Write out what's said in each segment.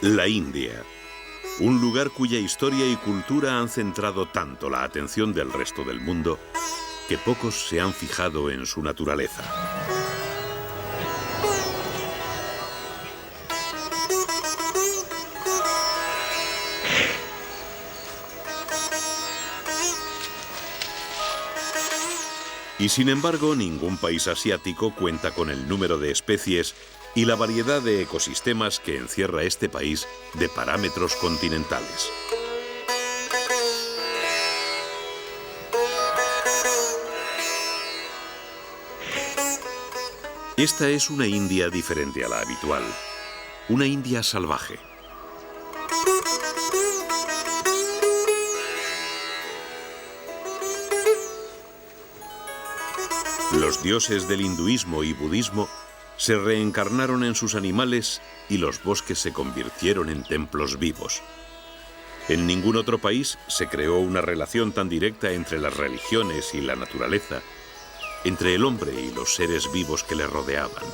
La India, un lugar cuya historia y cultura han centrado tanto la atención del resto del mundo que pocos se han fijado en su naturaleza. Y sin embargo, ningún país asiático cuenta con el número de especies y la variedad de ecosistemas que encierra este país de parámetros continentales. Esta es una India diferente a la habitual, una India salvaje. Los dioses del hinduismo y budismo se reencarnaron en sus animales y los bosques se convirtieron en templos vivos. En ningún otro país se creó una relación tan directa entre las religiones y la naturaleza, entre el hombre y los seres vivos que le rodeaban.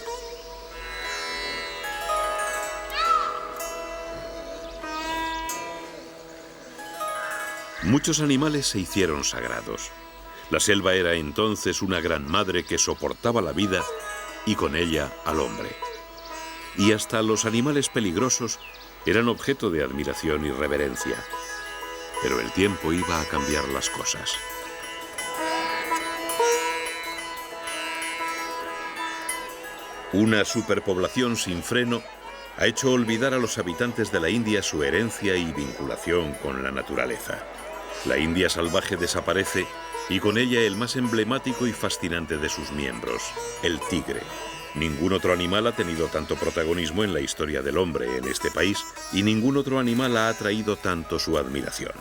Muchos animales se hicieron sagrados. La selva era entonces una gran madre que soportaba la vida y con ella al hombre. Y hasta los animales peligrosos eran objeto de admiración y reverencia. Pero el tiempo iba a cambiar las cosas. Una superpoblación sin freno ha hecho olvidar a los habitantes de la India su herencia y vinculación con la naturaleza. La India salvaje desaparece y con ella el más emblemático y fascinante de sus miembros, el tigre. Ningún otro animal ha tenido tanto protagonismo en la historia del hombre en este país y ningún otro animal ha atraído tanto su admiración.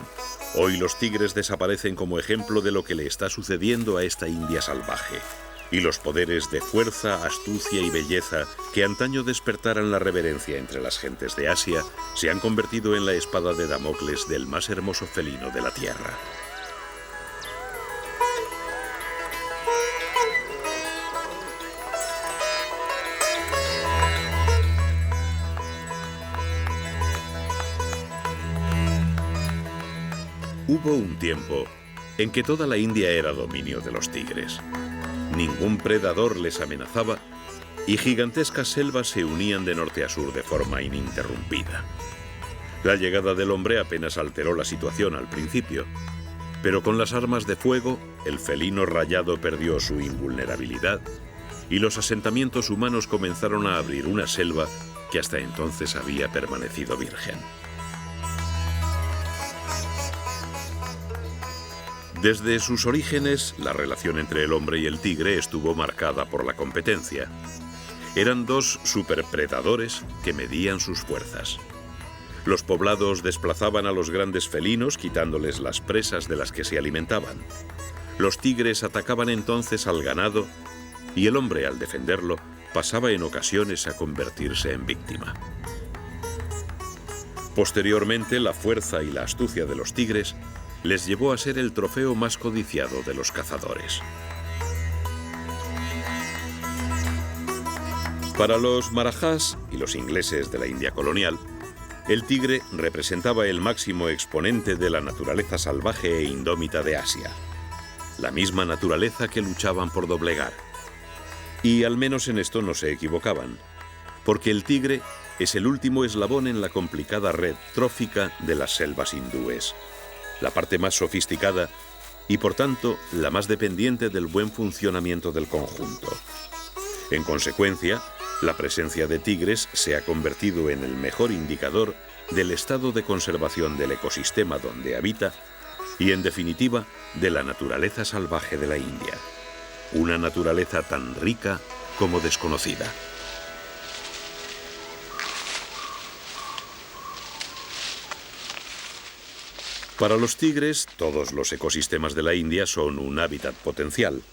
Hoy los tigres desaparecen como ejemplo de lo que le está sucediendo a esta India salvaje. Y los poderes de fuerza, astucia y belleza que antaño despertaran la reverencia entre las gentes de Asia se han convertido en la espada de Damocles del más hermoso felino de la tierra. Hubo un tiempo en que toda la India era dominio de los tigres. Ningún predador les amenazaba y gigantescas selvas se unían de norte a sur de forma ininterrumpida. La llegada del hombre apenas alteró la situación al principio, pero con las armas de fuego, el felino rayado perdió su invulnerabilidad y los asentamientos humanos comenzaron a abrir una selva que hasta entonces había permanecido virgen. Desde sus orígenes, la relación entre el hombre y el tigre estuvo marcada por la competencia. Eran dos superpredadores que medían sus fuerzas. Los poblados desplazaban a los grandes felinos quitándoles las presas de las que se alimentaban. Los tigres atacaban entonces al ganado y el hombre, al defenderlo, pasaba en ocasiones a convertirse en víctima. Posteriormente, la fuerza y la astucia de los tigres les llevó a ser el trofeo más codiciado de los cazadores. Para los marajás y los ingleses de la India colonial, el tigre representaba el máximo exponente de la naturaleza salvaje e indómita de Asia, la misma naturaleza que luchaban por doblegar. Y al menos en esto no se equivocaban, porque el tigre es el último eslabón en la complicada red trófica de las selvas hindúes, la parte más sofisticada y, por tanto, la más dependiente del buen funcionamiento del conjunto. En consecuencia, la presencia de tigres se ha convertido en el mejor indicador del estado de conservación del ecosistema donde habita y, en definitiva, de la naturaleza salvaje de la India. Una naturaleza tan rica como desconocida. Para los tigres, todos los ecosistemas de la India son un hábitat potencial.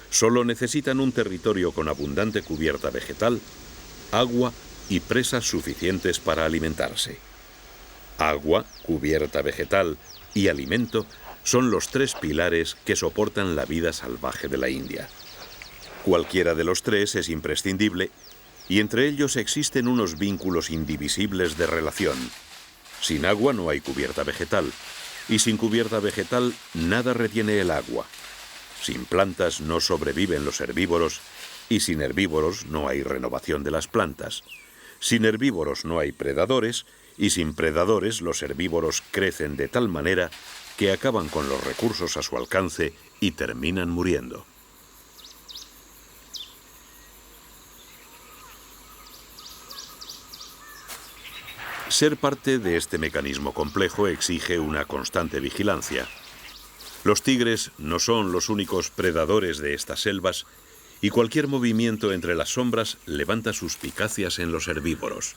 Solo necesitan un territorio con abundante cubierta vegetal, agua y presas suficientes para alimentarse. Agua, cubierta vegetal y alimento son los tres pilares que soportan la vida salvaje de la India. Cualquiera de los tres es imprescindible y entre ellos existen unos vínculos indivisibles de relación. Sin agua no hay cubierta vegetal, y sin cubierta vegetal nada retiene el agua. Sin plantas no sobreviven los herbívoros, y sin herbívoros no hay renovación de las plantas. Sin herbívoros no hay predadores, y sin predadores los herbívoros crecen de tal manera que acaban con los recursos a su alcance y terminan muriendo. Ser parte de este mecanismo complejo exige una constante vigilancia. Los tigres no son los únicos predadores de estas selvas y cualquier movimiento entre las sombras levanta suspicacias en los herbívoros.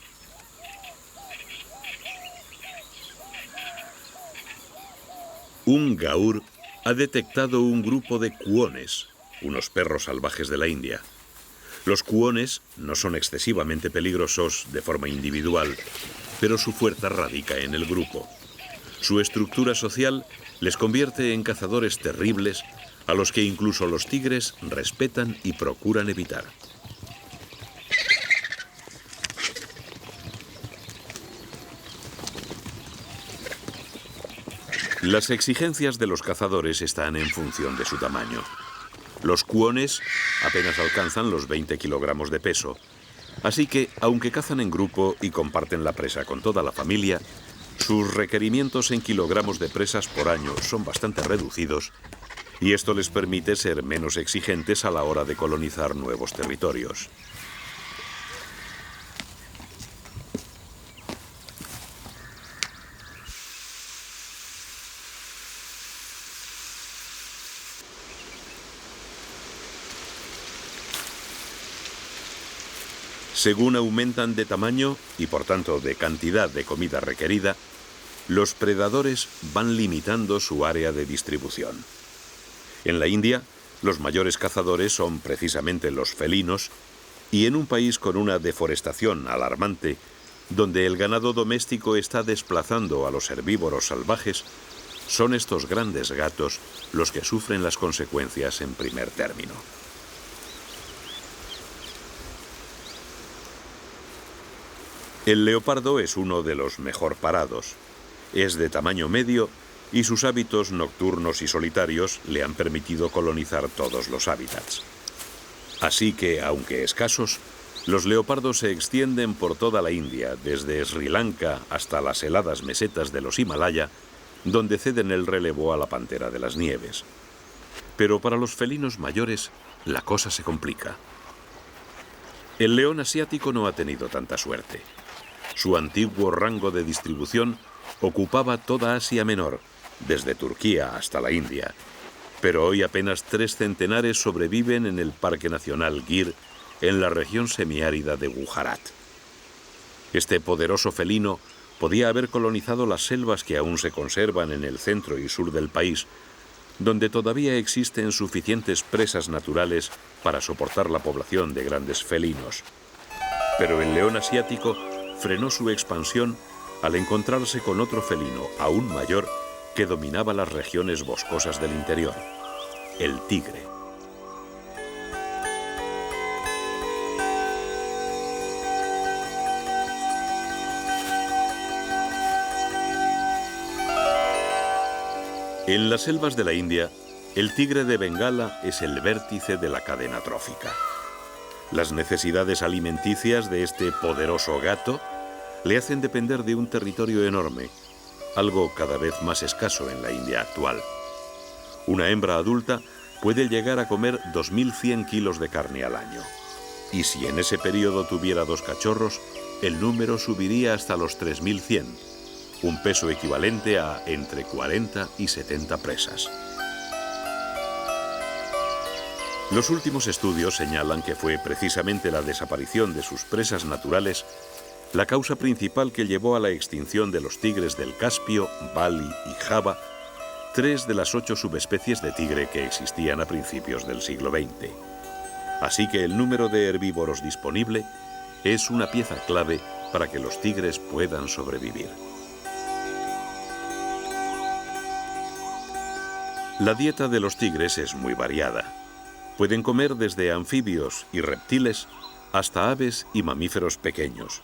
Un gaur ha detectado un grupo de cuones, unos perros salvajes de la India. Los cuones no son excesivamente peligrosos de forma individual, pero su fuerza radica en el grupo. Su estructura social les convierte en cazadores terribles a los que incluso los tigres respetan y procuran evitar. Las exigencias de los cazadores están en función de su tamaño. Los cuones apenas alcanzan los 20 kilogramos de peso, así que, aunque cazan en grupo y comparten la presa con toda la familia, sus requerimientos en kilogramos de presas por año son bastante reducidos y esto les permite ser menos exigentes a la hora de colonizar nuevos territorios. Según aumentan de tamaño y por tanto de cantidad de comida requerida, los predadores van limitando su área de distribución. En la India, los mayores cazadores son precisamente los felinos, y en un país con una deforestación alarmante, donde el ganado doméstico está desplazando a los herbívoros salvajes, son estos grandes gatos los que sufren las consecuencias en primer término. El leopardo es uno de los mejor parados. Es de tamaño medio y sus hábitos nocturnos y solitarios le han permitido colonizar todos los hábitats. Así que, aunque escasos, los leopardos se extienden por toda la India, desde Sri Lanka hasta las heladas mesetas de los Himalaya, donde ceden el relevo a la pantera de las nieves. Pero para los felinos mayores, la cosa se complica. El león asiático no ha tenido tanta suerte. Su antiguo rango de distribución ocupaba toda Asia Menor, desde Turquía hasta la India, pero hoy apenas 3 centenares sobreviven en el Parque Nacional Gir, en la región semiárida de Gujarat. Este poderoso felino podía haber colonizado las selvas que aún se conservan en el centro y sur del país, donde todavía existen suficientes presas naturales para soportar la población de grandes felinos. Pero el león asiático frenó su expansión al encontrarse con otro felino aún mayor que dominaba las regiones boscosas del interior, el tigre. En las selvas de la India, el tigre de Bengala es el vértice de la cadena trófica. Las necesidades alimenticias de este poderoso gato le hacen depender de un territorio enorme, algo cada vez más escaso en la India actual. Una hembra adulta puede llegar a comer 2.100 kilos de carne al año. Y si en ese periodo tuviera 2 cachorros, el número subiría hasta los 3.100, un peso equivalente a entre 40 y 70 presas. Los últimos estudios señalan que fue precisamente la desaparición de sus presas naturales la causa principal que llevó a la extinción de los tigres del Caspio, Bali y Java, 3 de las 8 subespecies de tigre que existían a principios del siglo XX. Así que el número de herbívoros disponible es una pieza clave para que los tigres puedan sobrevivir. La dieta de los tigres es muy variada. Pueden comer desde anfibios y reptiles hasta aves y mamíferos pequeños.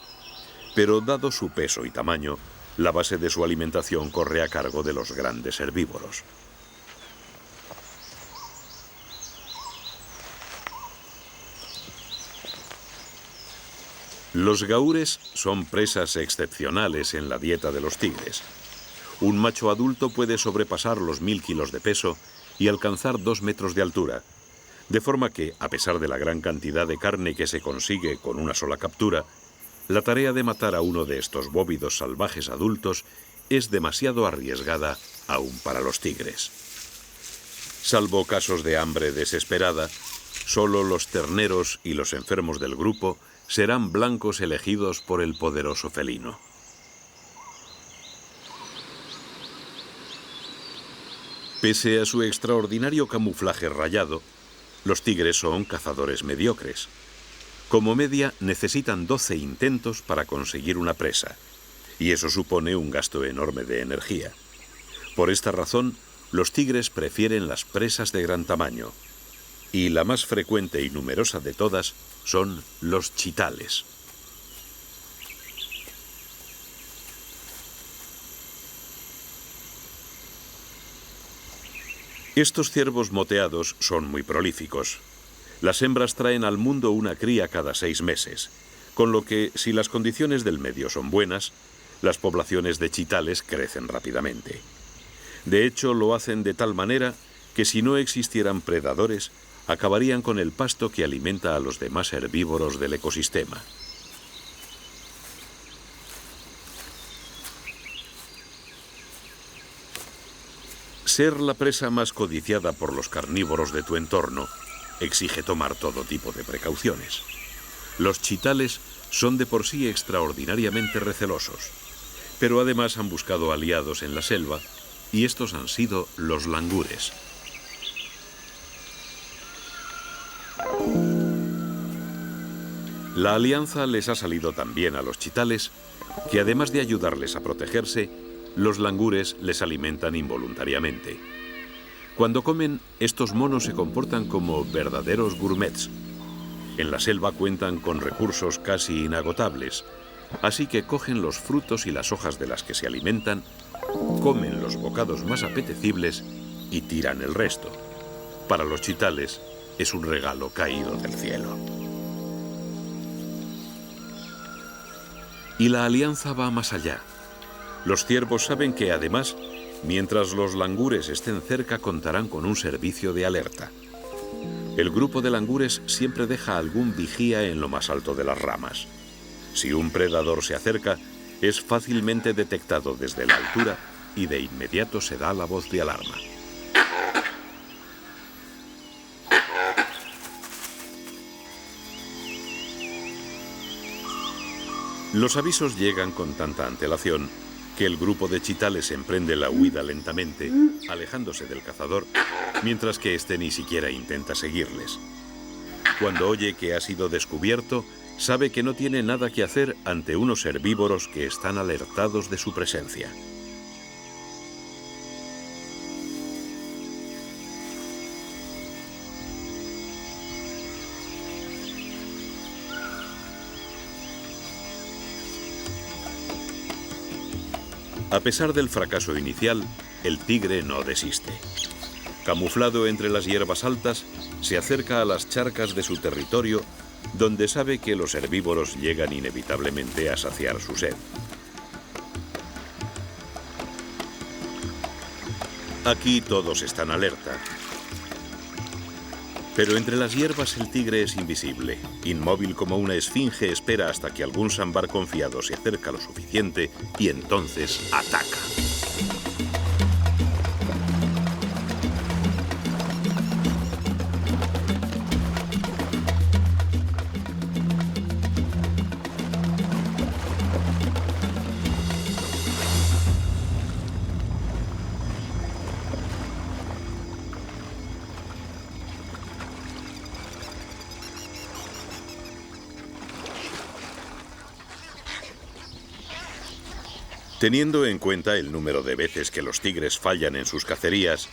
Pero dado su peso y tamaño, la base de su alimentación corre a cargo de los grandes herbívoros. Los gaures son presas excepcionales en la dieta de los tigres. Un macho adulto puede sobrepasar los 1000 kilos de peso y alcanzar 2 metros de altura, de forma que, a pesar de la gran cantidad de carne que se consigue con una sola captura, la tarea de matar a uno de estos bóvidos salvajes adultos es demasiado arriesgada aún para los tigres. Salvo casos de hambre desesperada, solo los terneros y los enfermos del grupo serán blancos elegidos por el poderoso felino. Pese a su extraordinario camuflaje rayado, los tigres son cazadores mediocres. Como media necesitan 12 intentos para conseguir una presa, y eso supone un gasto enorme de energía. Por esta razón, los tigres prefieren las presas de gran tamaño, y la más frecuente y numerosa de todas son los chitales. Estos ciervos moteados son muy prolíficos. Las hembras traen al mundo una cría cada 6 meses, con lo que, si las condiciones del medio son buenas, las poblaciones de chitales crecen rápidamente. De hecho, lo hacen de tal manera que si no existieran predadores, acabarían con el pasto que alimenta a los demás herbívoros del ecosistema. Ser la presa más codiciada por los carnívoros de tu entorno exige tomar todo tipo de precauciones. Los chitales son de por sí extraordinariamente recelosos, pero además han buscado aliados en la selva, y estos han sido los langures. La alianza les ha salido tan bien a los chitales que, además de ayudarles a protegerse, los langures les alimentan involuntariamente. Cuando comen, estos monos se comportan como verdaderos gourmets. En la selva cuentan con recursos casi inagotables, así que cogen los frutos y las hojas de las que se alimentan, comen los bocados más apetecibles y tiran el resto. Para los chitales es un regalo caído del cielo. Y la alianza va más allá. Los ciervos saben que, además, mientras los langures estén cerca, contarán con un servicio de alerta. El grupo de langures siempre deja algún vigía en lo más alto de las ramas. Si un predador se acerca, es fácilmente detectado desde la altura y de inmediato se da la voz de alarma. Los avisos llegan con tanta antelación que el grupo de chitales emprende la huida lentamente, alejándose del cazador, mientras que éste ni siquiera intenta seguirles. Cuando oye que ha sido descubierto, sabe que no tiene nada que hacer ante unos herbívoros que están alertados de su presencia. A pesar del fracaso inicial, el tigre no desiste. Camuflado entre las hierbas altas, se acerca a las charcas de su territorio, donde sabe que los herbívoros llegan inevitablemente a saciar su sed. Aquí todos están alerta. Pero entre las hierbas el tigre es invisible. Inmóvil como una esfinge, espera hasta que algún sambar confiado se acerca lo suficiente y entonces ataca. Teniendo en cuenta el número de veces que los tigres fallan en sus cacerías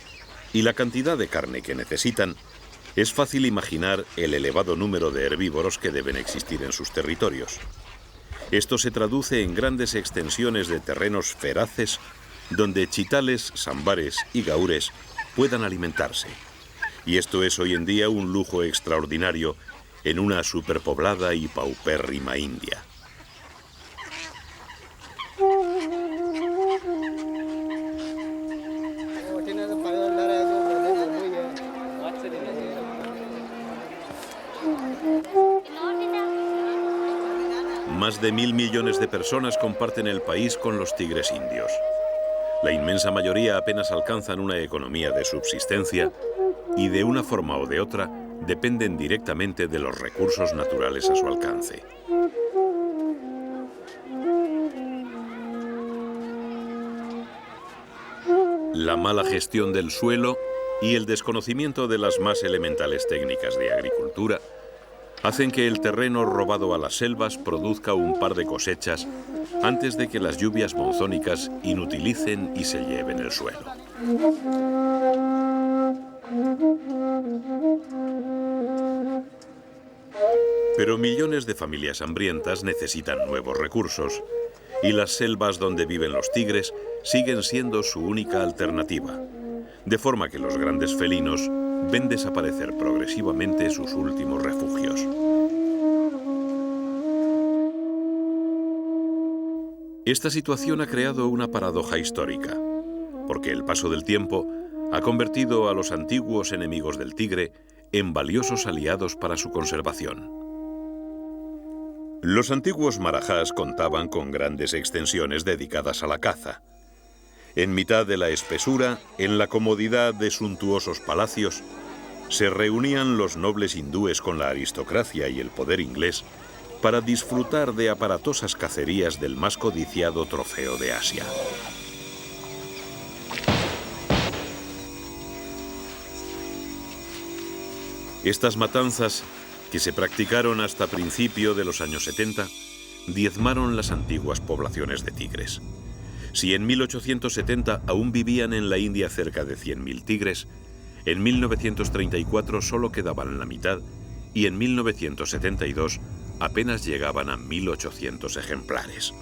y la cantidad de carne que necesitan, Es fácil imaginar el elevado número de herbívoros que deben existir en sus territorios. Esto se traduce en grandes extensiones de terrenos feraces donde chitales, sambares y gaures puedan alimentarse. Y esto es hoy en día un lujo extraordinario en una superpoblada y paupérrima India. Más de 1.000 millones de personas comparten el país con los tigres indios. La inmensa mayoría apenas alcanzan una economía de subsistencia y de una forma o de otra dependen directamente de los recursos naturales a su alcance. La mala gestión del suelo y el desconocimiento de las más elementales técnicas de agricultura hacen que el terreno robado a las selvas produzca un par de cosechas antes de que las lluvias monzónicas inutilicen y se lleven el suelo. Pero millones de familias hambrientas necesitan nuevos recursos y las selvas donde viven los tigres siguen siendo su única alternativa, de forma que los grandes felinos ven desaparecer progresivamente sus últimos refugios. Esta situación ha creado una paradoja histórica, porque el paso del tiempo ha convertido a los antiguos enemigos del tigre en valiosos aliados para su conservación. Los antiguos marajás contaban con grandes extensiones dedicadas a la caza. En mitad de la espesura, en la comodidad de suntuosos palacios, se reunían los nobles hindúes con la aristocracia y el poder inglés para disfrutar de aparatosas cacerías del más codiciado trofeo de Asia. Estas matanzas, que se practicaron hasta principio de los años 70, diezmaron las antiguas poblaciones de tigres. Si en 1870 aún vivían en la India cerca de 100.000 tigres, en 1934 solo quedaban la mitad y en 1972 apenas llegaban a 1.800 ejemplares.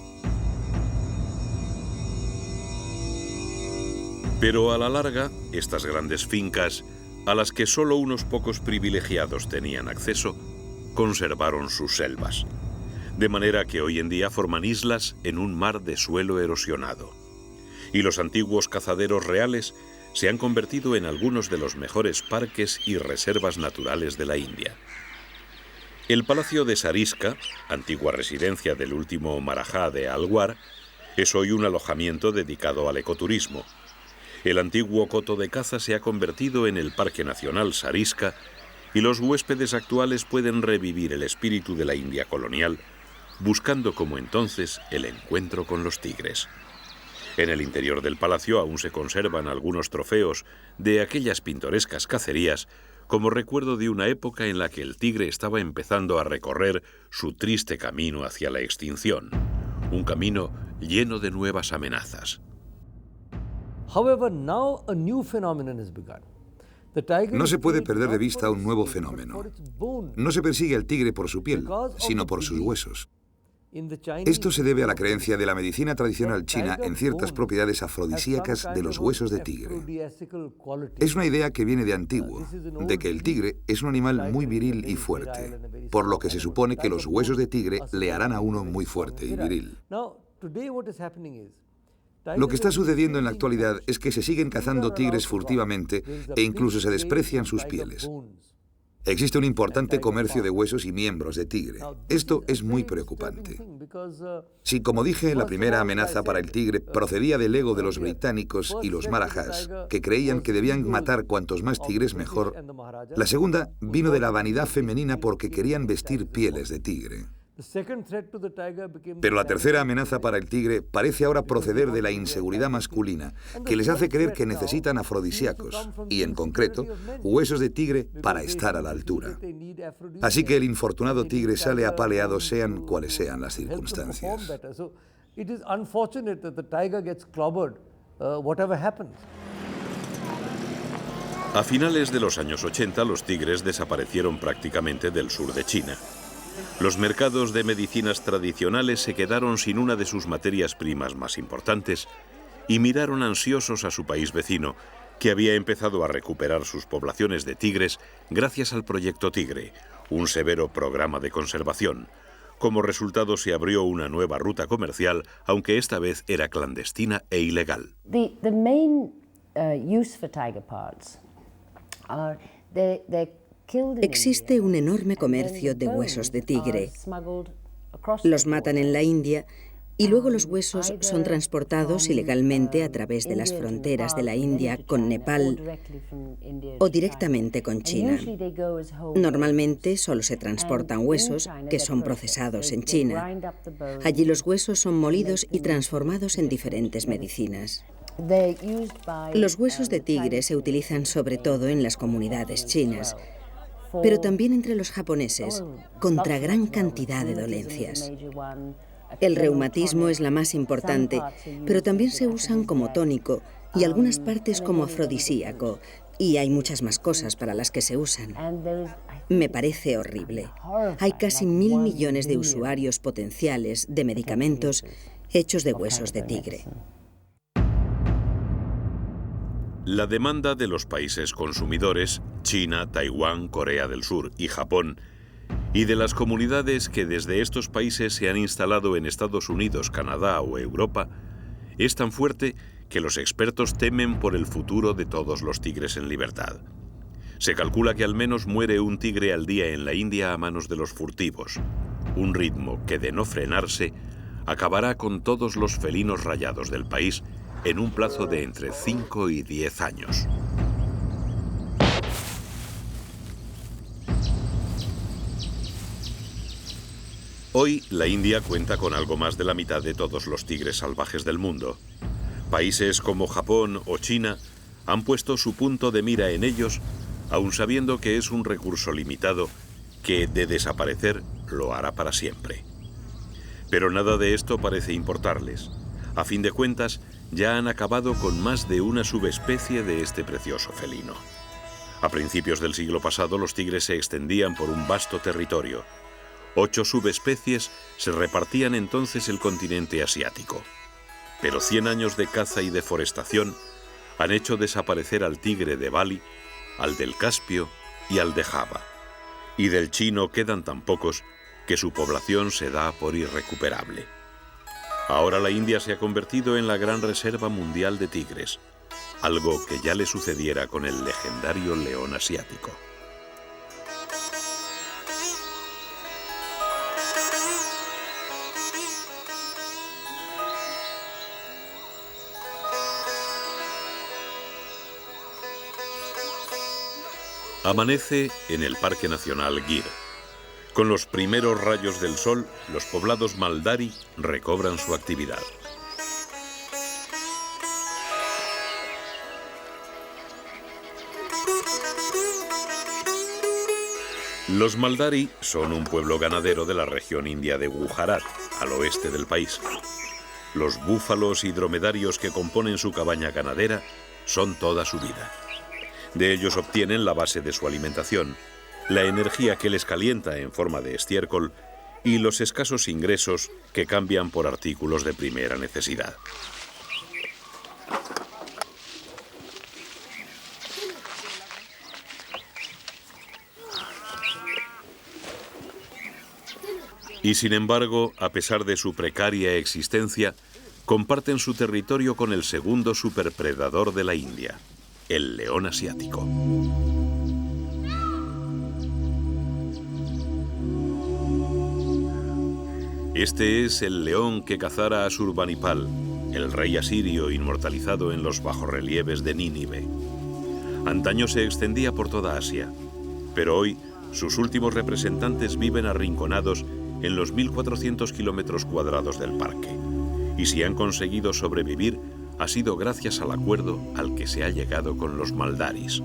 Pero a la larga, estas grandes fincas, a las que solo unos pocos privilegiados tenían acceso, conservaron sus selvas, de manera que hoy en día forman islas en un mar de suelo erosionado. Y los antiguos cazaderos reales se han convertido en algunos de los mejores parques y reservas naturales de la India. El Palacio de Sariska, antigua residencia del último Marajá de Alwar, es hoy un alojamiento dedicado al ecoturismo. El antiguo coto de caza se ha convertido en el Parque Nacional Sariska y los huéspedes actuales pueden revivir el espíritu de la India colonial, buscando como entonces el encuentro con los tigres. En el interior del palacio aún se conservan algunos trofeos de aquellas pintorescas cacerías, como recuerdo de una época en la que el tigre estaba empezando a recorrer su triste camino hacia la extinción, un camino lleno de nuevas amenazas. No se puede perder de vista un nuevo fenómeno. No se persigue al tigre por su piel, sino por sus huesos. Esto se debe a la creencia de la medicina tradicional china en ciertas propiedades afrodisíacas de los huesos de tigre. Es una idea que viene de antiguo, de que el tigre es un animal muy viril y fuerte, por lo que se supone que los huesos de tigre le harán a uno muy fuerte y viril. Lo que está sucediendo en la actualidad es que se siguen cazando tigres furtivamente e incluso se desprecian sus pieles. Existe un importante comercio de huesos y miembros de tigre. Esto es muy preocupante. Si, como dije, la primera amenaza para el tigre procedía del ego de los británicos y los marajás, que creían que debían matar cuantos más tigres mejor, la segunda vino de la vanidad femenina porque querían vestir pieles de tigre. Pero la tercera amenaza para el tigre parece ahora proceder de la inseguridad masculina, que les hace creer que necesitan afrodisíacos, y en concreto, huesos de tigre para estar a la altura. Así que el infortunado tigre sale apaleado sean cuales sean las circunstancias. A finales de los años 80, los tigres desaparecieron prácticamente del sur de China. Los mercados de medicinas tradicionales se quedaron sin una de sus materias primas más importantes y miraron ansiosos a su país vecino, que había empezado a recuperar sus poblaciones de tigres gracias al Proyecto Tigre, un severo programa de conservación. Como resultado se abrió una nueva ruta comercial, aunque esta vez era clandestina e ilegal. The main use for tiger parts are they're killed in Existe un enorme comercio de huesos de tigre. Los matan en la India y luego los huesos son transportados ilegalmente a través de las fronteras de la India con Nepal o directamente con China. Normalmente solo se transportan huesos que son procesados en China. Allí los huesos son molidos y transformados en diferentes medicinas. Los huesos de tigre se utilizan sobre todo en las comunidades chinas, pero también entre los japoneses, contra gran cantidad de dolencias. El reumatismo es la más importante, pero también se usan como tónico y algunas partes como afrodisíaco, y hay muchas más cosas para las que se usan. Me parece horrible. Hay casi 1.000 millones de usuarios potenciales de medicamentos hechos de huesos de tigre. La demanda de los países consumidores, China, Taiwán, Corea del Sur y Japón, y de las comunidades que desde estos países se han instalado en Estados Unidos, Canadá o Europa, es tan fuerte que los expertos temen por el futuro de todos los tigres en libertad. Se calcula que al menos muere un tigre al día en la India a manos de los furtivos, un ritmo que, de no frenarse, acabará con todos los felinos rayados del país en un plazo de entre 5 y 10 años. Hoy, la India cuenta con algo más de la mitad de todos los tigres salvajes del mundo. Países como Japón o China han puesto su punto de mira en ellos, aun sabiendo que es un recurso limitado que, de desaparecer, lo hará para siempre. Pero nada de esto parece importarles. A fin de cuentas, ya han acabado con más de una subespecie de este precioso felino. A principios del siglo pasado, los tigres se extendían por un vasto territorio. 8 subespecies se repartían entonces el continente asiático. Pero 100 años de caza y deforestación han hecho desaparecer al tigre de Bali, al del Caspio y al de Java. Y del chino quedan tan pocos que su población se da por irrecuperable. Ahora la India se ha convertido en la gran reserva mundial de tigres, algo que ya le sucediera con el legendario león asiático. Amanece en el Parque Nacional Gir. Con los primeros rayos del sol, los poblados Maldari recobran su actividad. Los Maldari son un pueblo ganadero de la región india de Gujarat, al oeste del país. Los búfalos y dromedarios que componen su cabaña ganadera son toda su vida. De ellos obtienen la base de su alimentación, la energía que les calienta en forma de estiércol y los escasos ingresos que cambian por artículos de primera necesidad. Y sin embargo, a pesar de su precaria existencia, comparten su territorio con el segundo superpredador de la India, el león asiático. Este es el león que cazara a Asurbanipal, el rey asirio inmortalizado en los bajorrelieves de Nínive. Antaño se extendía por toda Asia, pero hoy sus últimos representantes viven arrinconados en los 1.400 kilómetros cuadrados del parque. Y si han conseguido sobrevivir, ha sido gracias al acuerdo al que se ha llegado con los Maldaris.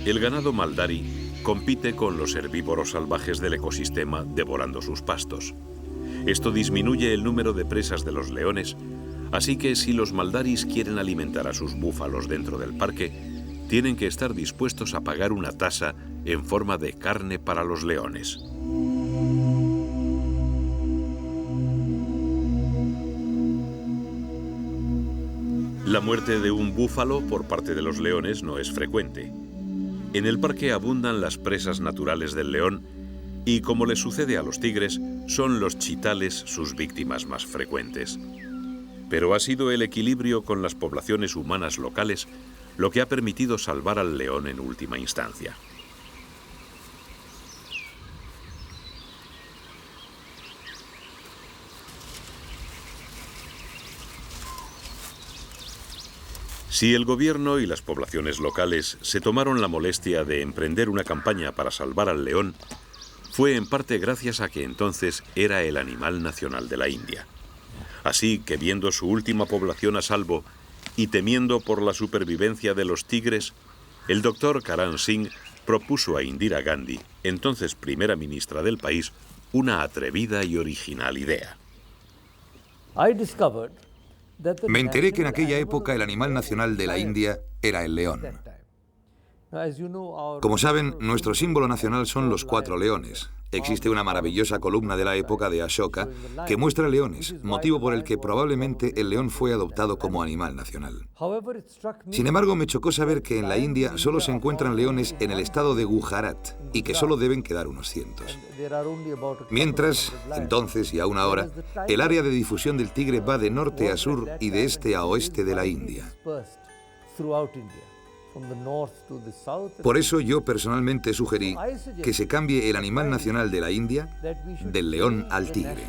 El ganado Maldari compite con los herbívoros salvajes del ecosistema devorando sus pastos. Esto disminuye el número de presas de los leones, así que si los maldaris quieren alimentar a sus búfalos dentro del parque, tienen que estar dispuestos a pagar una tasa en forma de carne para los leones. La muerte de un búfalo por parte de los leones no es frecuente. En el parque abundan las presas naturales del león y, como le sucede a los tigres, son los chitales sus víctimas más frecuentes. Pero ha sido el equilibrio con las poblaciones humanas locales lo que ha permitido salvar al león en última instancia. Si el gobierno y las poblaciones locales se tomaron la molestia de emprender una campaña para salvar al león, fue en parte gracias a que entonces era el animal nacional de la India. Así que, viendo su última población a salvo y temiendo por la supervivencia de los tigres, el doctor Karan Singh propuso a Indira Gandhi, entonces primera ministra del país, una atrevida y original idea. Me enteré que en aquella época el animal nacional de la India era el león. Como saben, nuestro símbolo nacional son los 4 leones. Existe una maravillosa columna de la época de Ashoka que muestra leones, motivo por el que probablemente el león fue adoptado como animal nacional. Sin embargo, me chocó saber que en la India solo se encuentran leones en el estado de Gujarat y que solo deben quedar unos cientos. Mientras, entonces y aún ahora, el área de difusión del tigre va de norte a sur y de este a oeste de la India. Por eso yo personalmente sugerí que se cambie el animal nacional de la India del león al tigre.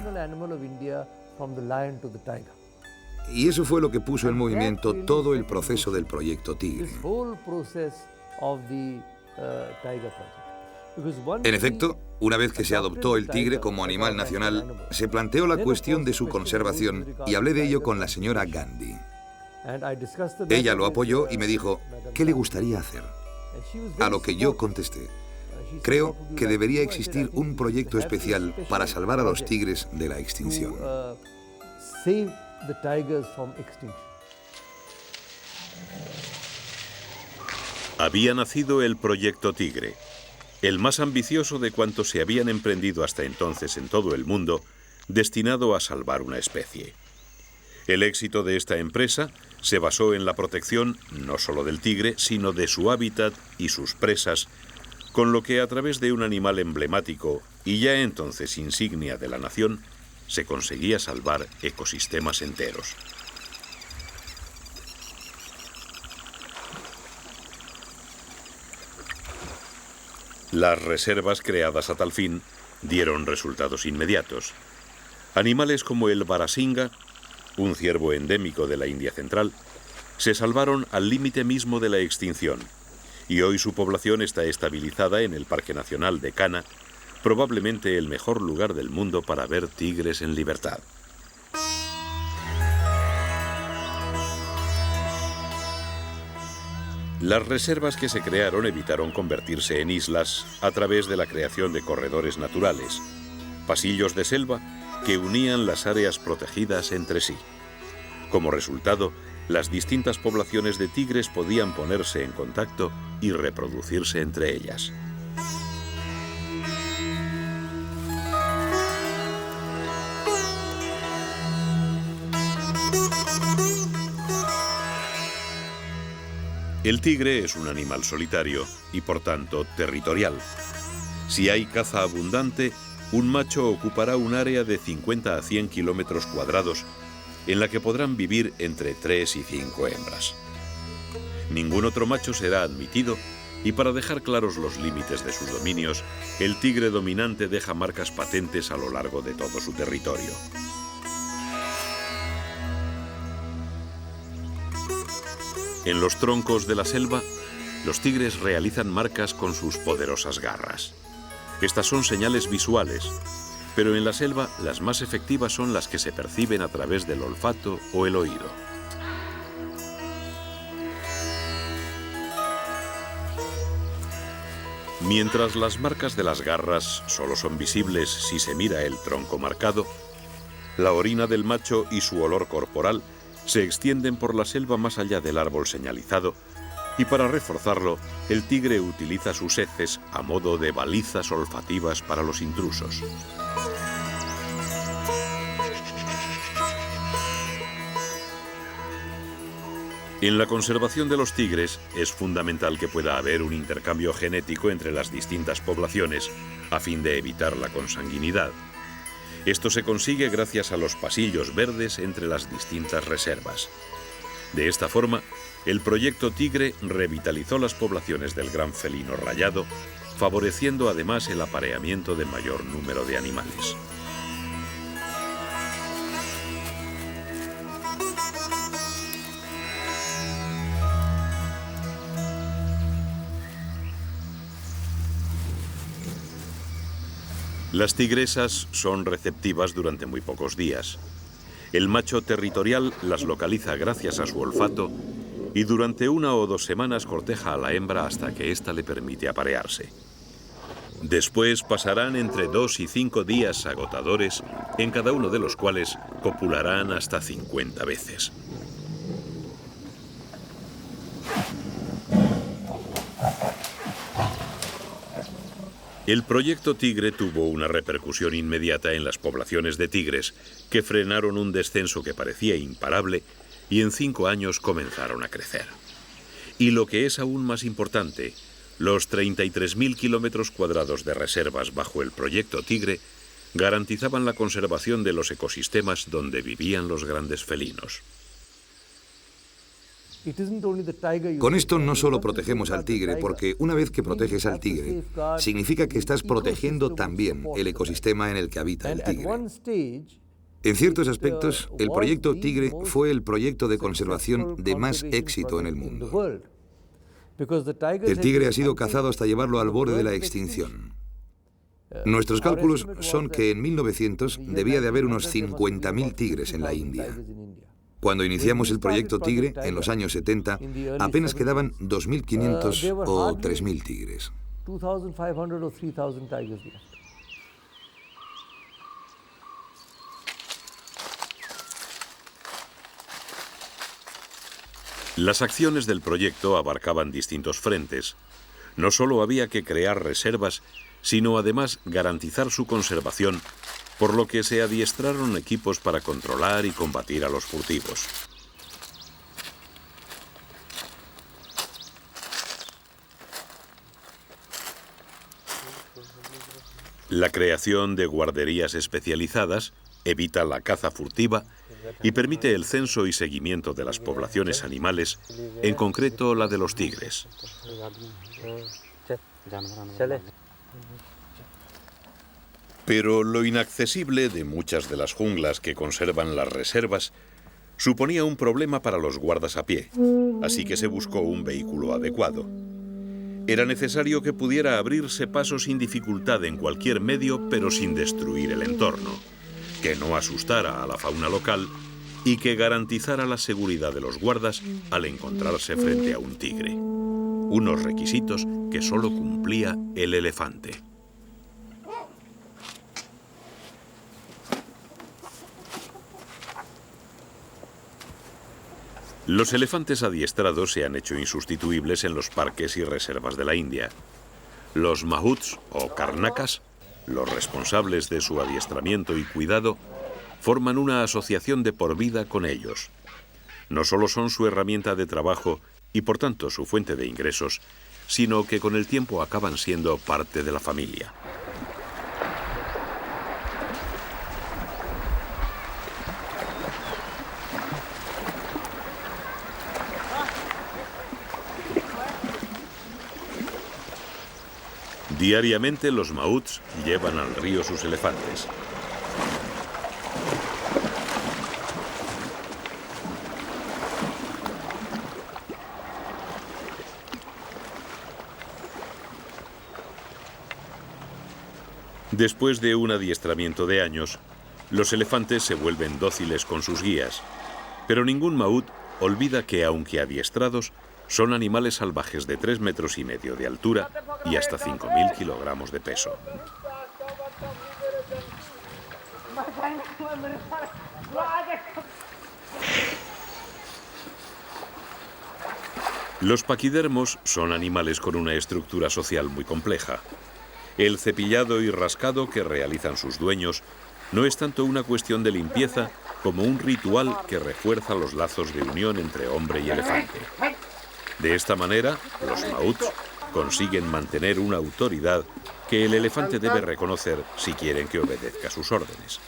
Y eso fue lo que puso en movimiento todo el proceso del proyecto Tigre. En efecto, una vez que se adoptó el tigre como animal nacional, se planteó la cuestión de su conservación y hablé de ello con la señora Gandhi. Ella lo apoyó y me dijo, ¿qué le gustaría hacer? A lo que yo contesté, creo que debería existir un proyecto especial para salvar a los tigres de la extinción. Había nacido el Proyecto Tigre, el más ambicioso de cuantos se habían emprendido hasta entonces en todo el mundo, destinado a salvar una especie. El éxito de esta empresa se basó en la protección no solo del tigre, sino de su hábitat y sus presas, con lo que a través de un animal emblemático y ya entonces insignia de la nación, se conseguía salvar ecosistemas enteros. Las reservas creadas a tal fin dieron resultados inmediatos. Animales como el Barasinga, un ciervo endémico de la India central, se salvaron al límite mismo de la extinción y hoy su población está estabilizada en el Parque Nacional de Kanha, probablemente el mejor lugar del mundo para ver tigres en libertad. Las reservas que se crearon evitaron convertirse en islas a través de la creación de corredores naturales, pasillos de selva que unían las áreas protegidas entre sí. Como resultado, las distintas poblaciones de tigres podían ponerse en contacto y reproducirse entre ellas. El tigre es un animal solitario y, por tanto, territorial. Si hay caza abundante, un macho ocupará un área de 50 a 100 kilómetros cuadrados en la que podrán vivir entre 3 y 5 hembras. Ningún otro macho será admitido y para dejar claros los límites de sus dominios, el tigre dominante deja marcas patentes a lo largo de todo su territorio. En los troncos de la selva, los tigres realizan marcas con sus poderosas garras. Estas son señales visuales, pero en la selva las más efectivas son las que se perciben a través del olfato o el oído. Mientras las marcas de las garras solo son visibles si se mira el tronco marcado, La orina del macho y su olor corporal se extienden por la selva más allá del árbol señalizado, y para reforzarlo, el tigre utiliza sus heces a modo de balizas olfativas para los intrusos. En la conservación de los tigres es fundamental que pueda haber un intercambio genético entre las distintas poblaciones a fin de evitar la consanguinidad. Esto se consigue gracias a los pasillos verdes entre las distintas reservas. De esta forma, el proyecto Tigre revitalizó las poblaciones del gran felino rayado, favoreciendo además el apareamiento de mayor número de animales. Las tigresas son receptivas durante muy pocos días. El macho territorial las localiza gracias a su olfato y durante 1 o 2 semanas corteja a la hembra hasta que ésta le permite aparearse. Después pasarán entre 2 y 5 días agotadores, en cada uno de los cuales copularán hasta 50 veces. El proyecto Tigre tuvo una repercusión inmediata en las poblaciones de tigres, que frenaron un descenso que parecía imparable y en 5 años comenzaron a crecer. Y lo que es aún más importante, los 33.000 kilómetros cuadrados de reservas bajo el proyecto Tigre garantizaban la conservación de los ecosistemas donde vivían los grandes felinos. Con esto no solo protegemos al tigre, porque una vez que proteges al tigre, significa que estás protegiendo también el ecosistema en el que habita el tigre. En ciertos aspectos, el proyecto Tigre fue el proyecto de conservación de más éxito en el mundo. El tigre ha sido cazado hasta llevarlo al borde de la extinción. Nuestros cálculos son que en 1900 debía de haber unos 50.000 tigres en la India. Cuando iniciamos el proyecto Tigre, en los años 70, apenas quedaban 2.500 o 3.000 tigres. Las acciones del proyecto abarcaban distintos frentes. No solo había que crear reservas, sino además garantizar su conservación, por lo que se adiestraron equipos para controlar y combatir a los furtivos. La creación de guarderías especializadas evita la caza furtiva y permite el censo y seguimiento de las poblaciones animales, en concreto la de los tigres. Pero lo inaccesible de muchas de las junglas que conservan las reservas suponía un problema para los guardas a pie, así que se buscó un vehículo adecuado. Era necesario que pudiera abrirse paso sin dificultad en cualquier medio, pero sin destruir el entorno, que no asustara a la fauna local y que garantizara la seguridad de los guardas al encontrarse frente a un tigre. Unos requisitos que solo cumplía el elefante. Los elefantes adiestrados se han hecho insustituibles en los parques y reservas de la India. Los mahuts o karnakas, los responsables de su adiestramiento y cuidado, forman una asociación de por vida con ellos. No solo son su herramienta de trabajo y por tanto su fuente de ingresos, sino que con el tiempo acaban siendo parte de la familia. Diariamente los mahuts llevan al río sus elefantes. Después de un adiestramiento de años, los elefantes se vuelven dóciles con sus guías, pero ningún mahut olvida que, aunque adiestrados, son animales salvajes de 3,5 metros de altura y hasta 5.000 kilogramos de peso. Los paquidermos son animales con una estructura social muy compleja. El cepillado y rascado que realizan sus dueños no es tanto una cuestión de limpieza como un ritual que refuerza los lazos de unión entre hombre y elefante. De esta manera, los maouts consiguen mantener una autoridad que el elefante debe reconocer si quieren que obedezca sus órdenes.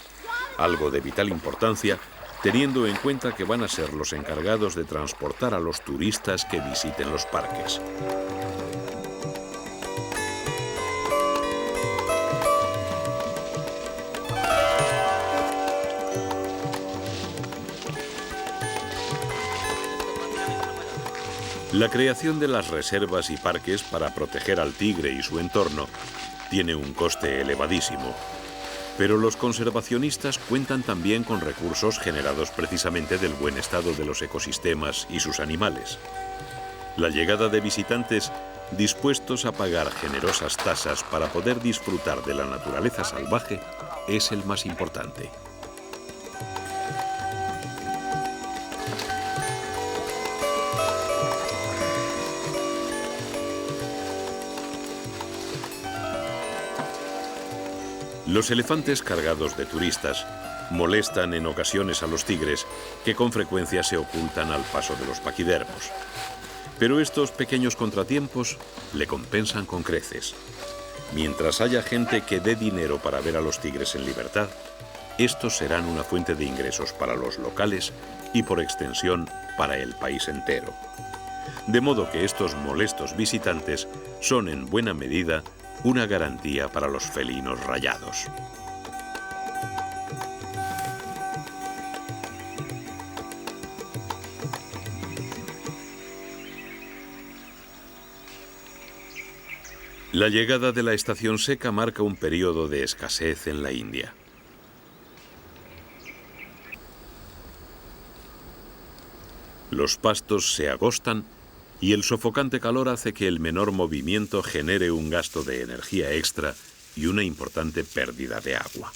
Algo de vital importancia, teniendo en cuenta que van a ser los encargados de transportar a los turistas que visiten los parques. La creación de las reservas y parques para proteger al tigre y su entorno tiene un coste elevadísimo. Pero los conservacionistas cuentan también con recursos generados precisamente del buen estado de los ecosistemas y sus animales. La llegada de visitantes dispuestos a pagar generosas tasas para poder disfrutar de la naturaleza salvaje es el más importante. Los elefantes cargados de turistas molestan en ocasiones a los tigres, que con frecuencia se ocultan al paso de los paquidermos. Pero estos pequeños contratiempos le compensan con creces. Mientras haya gente que dé dinero para ver a los tigres en libertad, estos serán una fuente de ingresos para los locales y, por extensión, para el país entero. De modo que estos molestos visitantes son en buena medida una garantía para los felinos rayados. La llegada de la estación seca marca un periodo de escasez en la India. Los pastos se agostan y el sofocante calor hace que el menor movimiento genere un gasto de energía extra y una importante pérdida de agua.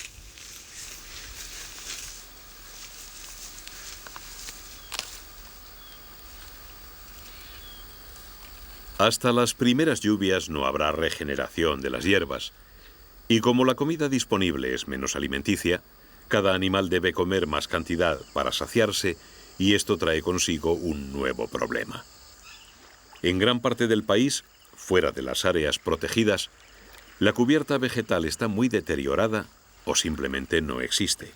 Hasta las primeras lluvias no habrá regeneración de las hierbas, y como la comida disponible es menos alimenticia, cada animal debe comer más cantidad para saciarse, y esto trae consigo un nuevo problema. En gran parte del país, fuera de las áreas protegidas, la cubierta vegetal está muy deteriorada o simplemente no existe.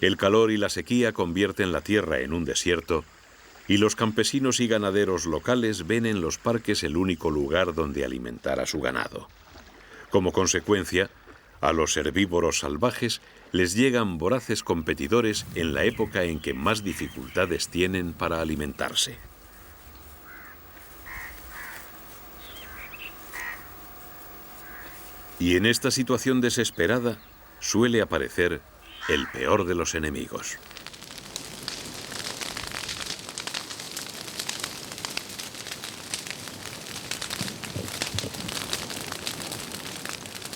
El calor y la sequía convierten la tierra en un desierto y los campesinos y ganaderos locales ven en los parques el único lugar donde alimentar a su ganado. Como consecuencia, a los herbívoros salvajes les llegan voraces competidores en la época en que más dificultades tienen para alimentarse. Y en esta situación desesperada suele aparecer el peor de los enemigos.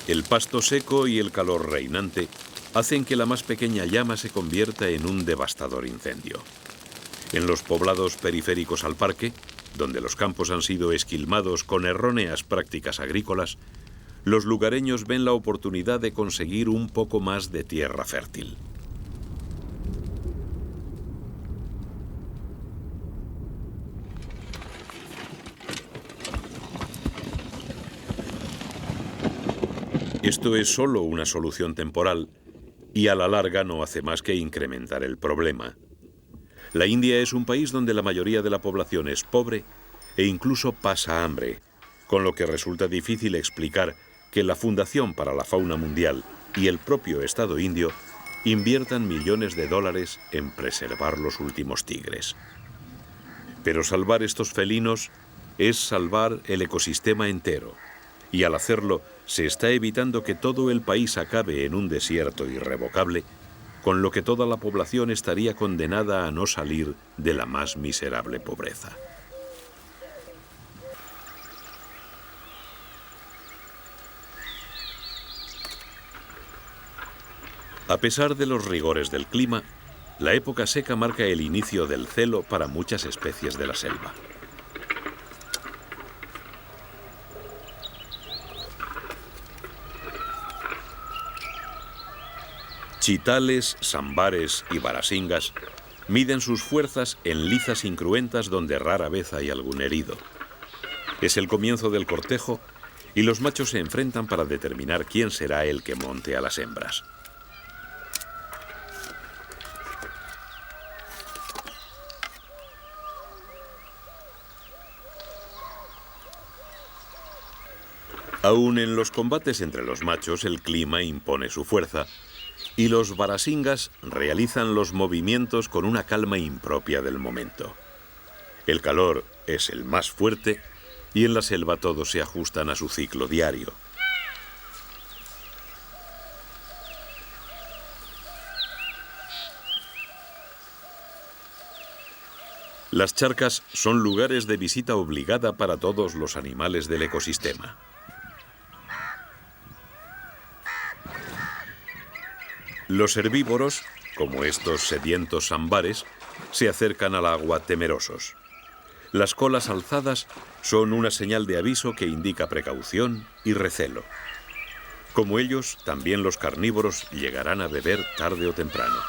El pasto seco y el calor reinante hacen que la más pequeña llama se convierta en un devastador incendio. En los poblados periféricos al parque, donde los campos han sido esquilmados con erróneas prácticas agrícolas, los lugareños ven la oportunidad de conseguir un poco más de tierra fértil. Esto es solo una solución temporal y a la larga no hace más que incrementar el problema. La India es un país donde la mayoría de la población es pobre e incluso pasa hambre, con lo que resulta difícil explicar que la Fundación para la Fauna Mundial y el propio Estado indio inviertan millones de dólares en preservar los últimos tigres. Pero salvar estos felinos es salvar el ecosistema entero, y al hacerlo se está evitando que todo el país acabe en un desierto irrevocable, con lo que toda la población estaría condenada a no salir de la más miserable pobreza. A pesar de los rigores del clima, la época seca marca el inicio del celo para muchas especies de la selva. Chitales, sambares y barasingas miden sus fuerzas en lizas incruentas donde rara vez hay algún herido. Es el comienzo del cortejo y los machos se enfrentan para determinar quién será el que monte a las hembras. Aún en los combates entre los machos el clima impone su fuerza y los barasingas realizan los movimientos con una calma impropia del momento. El calor es el más fuerte y en la selva todos se ajustan a su ciclo diario. Las charcas son lugares de visita obligada para todos los animales del ecosistema. Los herbívoros, como estos sedientos sambares, se acercan al agua temerosos. Las colas alzadas son una señal de aviso que indica precaución y recelo. Como ellos, también los carnívoros llegarán a beber tarde o temprano.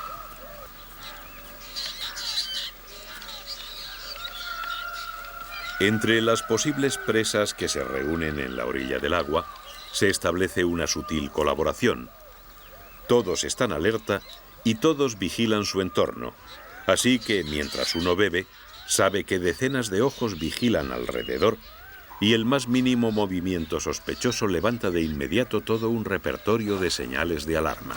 Entre las posibles presas que se reúnen en la orilla del agua, se establece una sutil colaboración. Todos están alerta y todos vigilan su entorno, así que mientras uno bebe, sabe que decenas de ojos vigilan alrededor y el más mínimo movimiento sospechoso levanta de inmediato todo un repertorio de señales de alarma.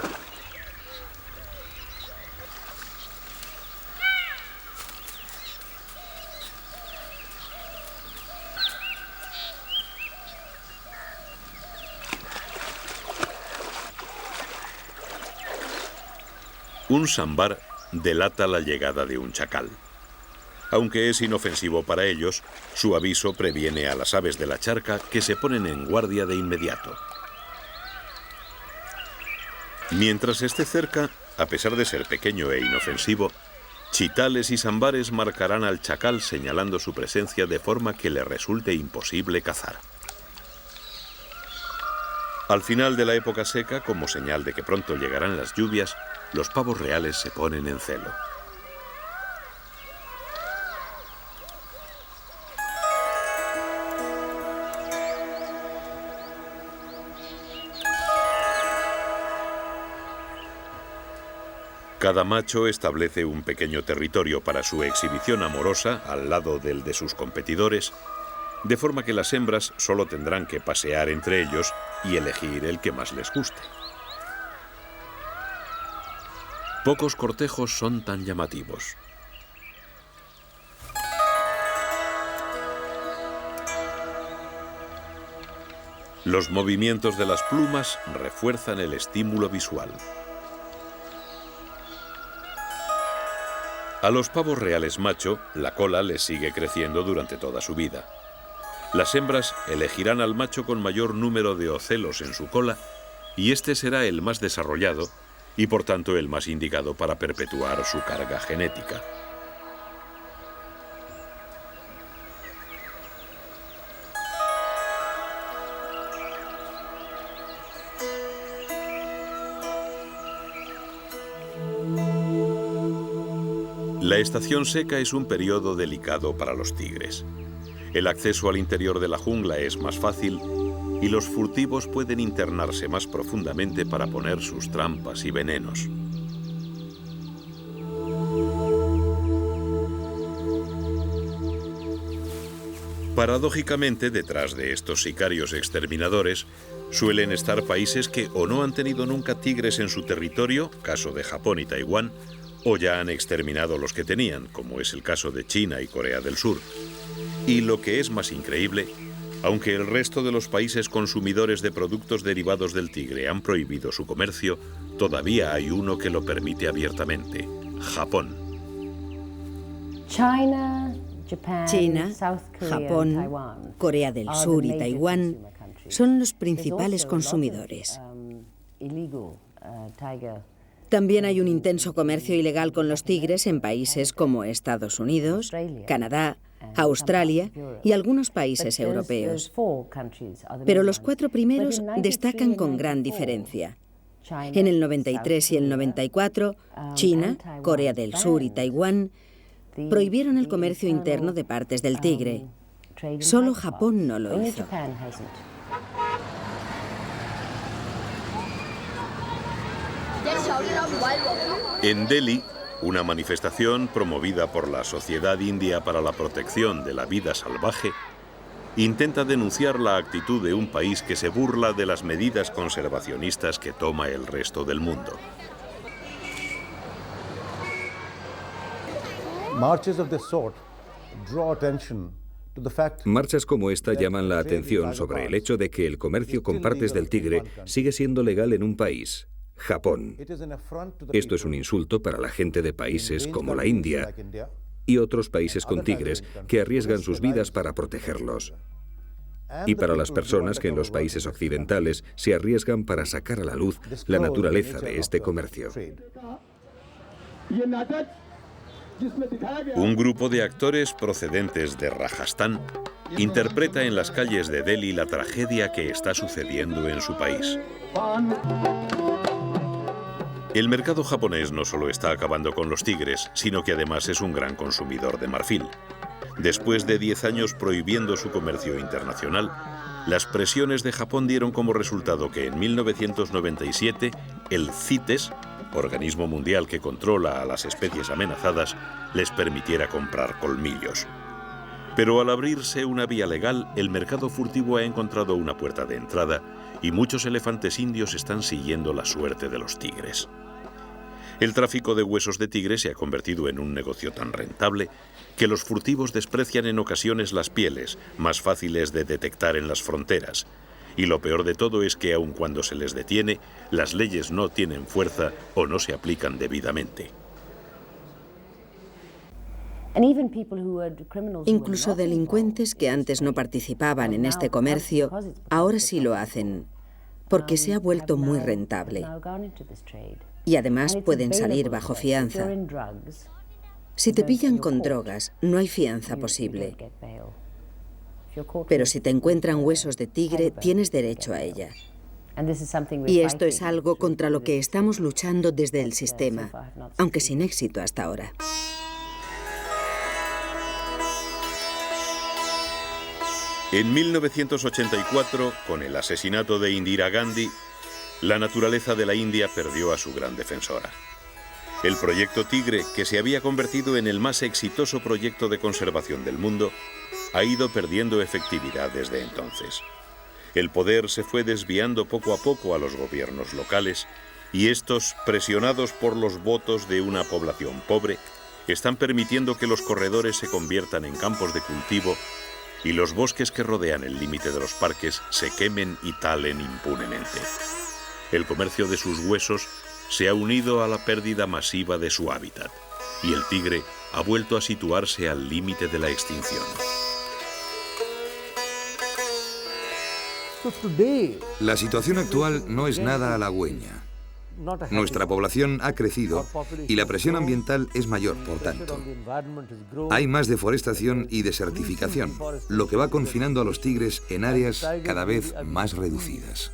Un sambar delata la llegada de un chacal. Aunque es inofensivo para ellos, su aviso previene a las aves de la charca que se ponen en guardia de inmediato. Mientras esté cerca, a pesar de ser pequeño e inofensivo, chitales y sambares marcarán al chacal señalando su presencia de forma que le resulte imposible cazar. Al final de la época seca, como señal de que pronto llegarán las lluvias, los pavos reales se ponen en celo. Cada macho establece un pequeño territorio para su exhibición amorosa al lado del de sus competidores, de forma que las hembras solo tendrán que pasear entre ellos y elegir el que más les guste. Pocos cortejos son tan llamativos. Los movimientos de las plumas refuerzan el estímulo visual. A los pavos reales macho, la cola les sigue creciendo durante toda su vida. Las hembras elegirán al macho con mayor número de ocelos en su cola y este será el más desarrollado y por tanto el más indicado para perpetuar su carga genética. La estación seca es un periodo delicado para los tigres. El acceso al interior de la jungla es más fácil y los furtivos pueden internarse más profundamente para poner sus trampas y venenos. Paradójicamente, detrás de estos sicarios exterminadores suelen estar países que o no han tenido nunca tigres en su territorio, caso de Japón y Taiwán, o ya han exterminado los que tenían, como es el caso de China y Corea del Sur. Y lo que es más increíble, aunque el resto de los países consumidores de productos derivados del tigre han prohibido su comercio, todavía hay uno que lo permite abiertamente: Japón. China, Japón, Corea del Sur y Taiwán son los principales consumidores. También hay un intenso comercio ilegal con los tigres en países como Estados Unidos, Canadá, Australia y algunos países europeos. Pero los 4 primeros destacan con gran diferencia. En el 93 y el 94, China, Corea del Sur y Taiwán prohibieron el comercio interno de partes del tigre. Solo Japón no lo hizo. En Delhi, una manifestación promovida por la Sociedad India para la Protección de la Vida Salvaje intenta denunciar la actitud de un país que se burla de las medidas conservacionistas que toma el resto del mundo. Marchas como esta llaman la atención sobre el hecho de que el comercio con partes del tigre sigue siendo legal en un país, Japón. Esto es un insulto para la gente de países como la India y otros países con tigres que arriesgan sus vidas para protegerlos. Y para las personas que en los países occidentales se arriesgan para sacar a la luz la naturaleza de este comercio. Un grupo de actores procedentes de Rajastán interpreta en las calles de Delhi la tragedia que está sucediendo en su país. El mercado japonés no solo está acabando con los tigres, sino que además es un gran consumidor de marfil. Después de 10 años prohibiendo su comercio internacional, las presiones de Japón dieron como resultado que en 1997 el CITES, organismo mundial que controla a las especies amenazadas, les permitiera comprar colmillos. Pero al abrirse una vía legal, el mercado furtivo ha encontrado una puerta de entrada y muchos elefantes indios están siguiendo la suerte de los tigres. El tráfico de huesos de tigre se ha convertido en un negocio tan rentable que los furtivos desprecian en ocasiones las pieles, más fáciles de detectar en las fronteras. Y lo peor de todo es que aun cuando se les detiene, las leyes no tienen fuerza o no se aplican debidamente. Incluso delincuentes que antes no participaban en este comercio, ahora sí lo hacen, porque se ha vuelto muy rentable. Y además pueden salir bajo fianza. Si te pillan con drogas, no hay fianza posible. Pero si te encuentran huesos de tigre, tienes derecho a ella. Y esto es algo contra lo que estamos luchando desde el sistema, aunque sin éxito hasta ahora. En 1984, con el asesinato de Indira Gandhi, la naturaleza de la India perdió a su gran defensora. El proyecto Tigre, que se había convertido en el más exitoso proyecto de conservación del mundo, ha ido perdiendo efectividad desde entonces. El poder se fue desviando poco a poco a los gobiernos locales y estos, presionados por los votos de una población pobre, están permitiendo que los corredores se conviertan en campos de cultivo y los bosques que rodean el límite de los parques se quemen y talen impunemente. El comercio de sus huesos se ha unido a la pérdida masiva de su hábitat y el tigre ha vuelto a situarse al límite de la extinción. La situación actual no es nada halagüeña. Nuestra población ha crecido y la presión ambiental es mayor, por tanto. Hay más deforestación y desertificación, lo que va confinando a los tigres en áreas cada vez más reducidas.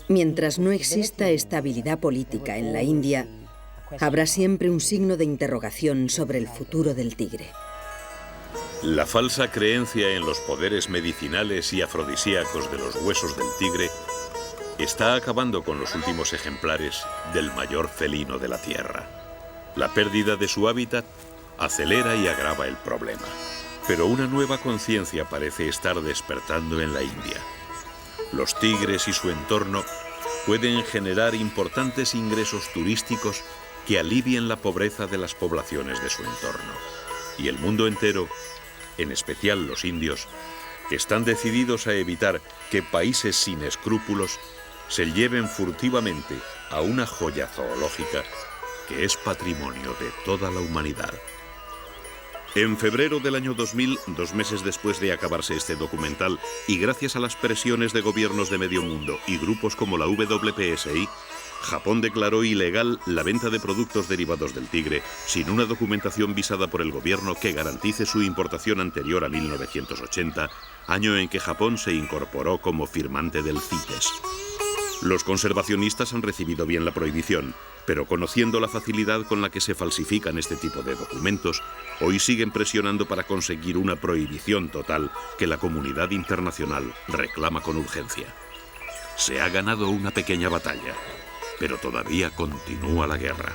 Mientras no exista estabilidad política en la India, habrá siempre un signo de interrogación sobre el futuro del tigre. La falsa creencia en los poderes medicinales y afrodisíacos de los huesos del tigre está acabando con los últimos ejemplares del mayor felino de la Tierra. La pérdida de su hábitat acelera y agrava el problema. Pero una nueva conciencia parece estar despertando en la India. Los tigres y su entorno pueden generar importantes ingresos turísticos que alivien la pobreza de las poblaciones de su entorno. Y el mundo entero, en especial los indios, están decididos a evitar que países sin escrúpulos se lleven furtivamente a una joya zoológica que es patrimonio de toda la humanidad. En febrero del año 2000, 2 meses después de acabarse este documental, y gracias a las presiones de gobiernos de medio mundo y grupos como la WPSI, Japón declaró ilegal la venta de productos derivados del tigre sin una documentación visada por el gobierno que garantice su importación anterior a 1980, año en que Japón se incorporó como firmante del CITES. Los conservacionistas han recibido bien la prohibición, pero conociendo la facilidad con la que se falsifican este tipo de documentos, hoy siguen presionando para conseguir una prohibición total que la comunidad internacional reclama con urgencia. Se ha ganado una pequeña batalla, pero todavía continúa la guerra.